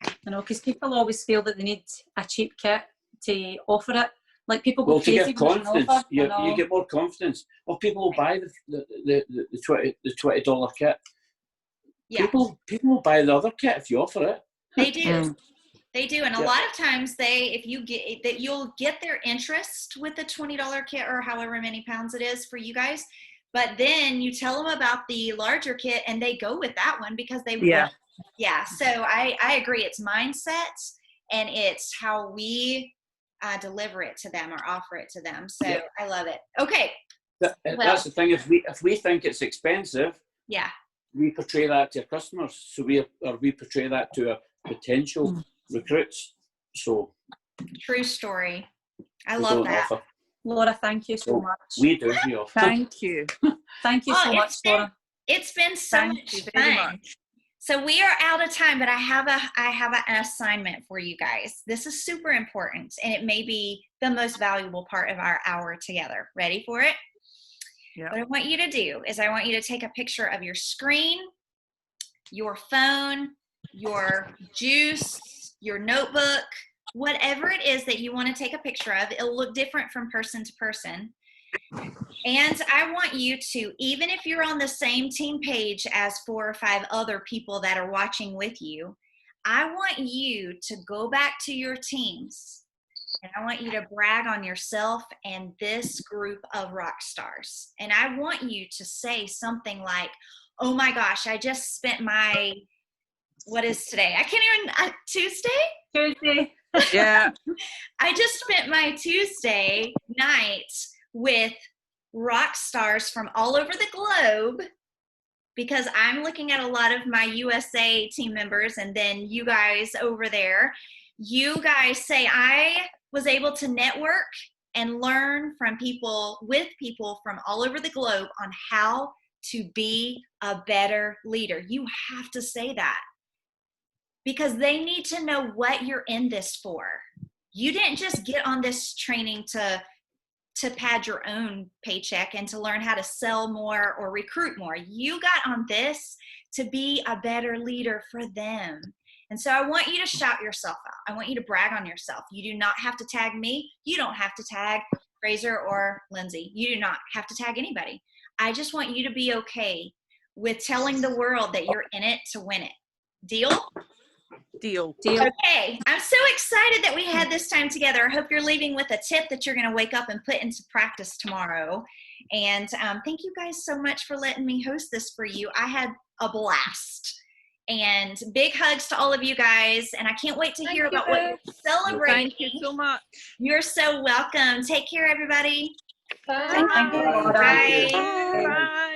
I know, because people always feel that they need a cheap kit to offer it. Like people go to crazy give confidence, you get more confidence. Well, people will buy the $20 kit. Yeah. People will buy the other kit if you offer it. They do. They do, and a lot of times you'll get their interest with the $20 kit or however many pounds it is for you guys. But then you tell them about the larger kit, and they go with that one because they want. Yeah. So I agree. It's mindset, and it's how we deliver it to them or offer it to them. So I love it. Okay. That's the thing. If we think it's expensive, we portray that to our customers. So we portray that to our potential recruits. So true story. I love that. Offer. Laura, thank you so much. We do. We offer. Thank you. Thank you so much, Laura. It's been so much fun. So we are out of time, but I have an assignment for you guys. This is super important, and it may be the most valuable part of our hour together. Ready for it? Yeah. What I want you to do is I want you to take a picture of your screen, your phone, your juice, your notebook, whatever it is that you want to take a picture of. It'll look different from person to person. And I want you to, even if you're on the same team page as 4 or 5 other people that are watching with you, I want you to go back to your teams, and I want you to brag on yourself and this group of rock stars. And I want you to say something like, oh my gosh, I just spent my, what is today? I can't even, Tuesday? Yeah. I just spent my Tuesday night with rock stars from all over the globe, because I'm looking at a lot of my USA team members, and then you guys over there, you guys say I was able to network and learn from people from all over the globe on how to be a better leader. You have to say that, because they need to know what you're in this for. You didn't just get on this training to pad your own paycheck and to learn how to sell more or recruit more. You got on this to be a better leader for them. And so I want you to shout yourself out. I want you to brag on yourself. You do not have to tag me. You don't have to tag Fraser or Lindsay. You do not have to tag anybody. I just want you to be okay with telling the world that you're in it to win it. Deal? Deal. Okay, I'm so excited that we had this time together. I hope you're leaving with a tip that you're going to wake up and put into practice tomorrow. And thank you guys so much for letting me host this for you. I had a blast. And big hugs to all of you guys. And I can't wait to hear about what you're celebrating. Thank you so much. You're so welcome. Take care, everybody. Bye. Bye. Bye.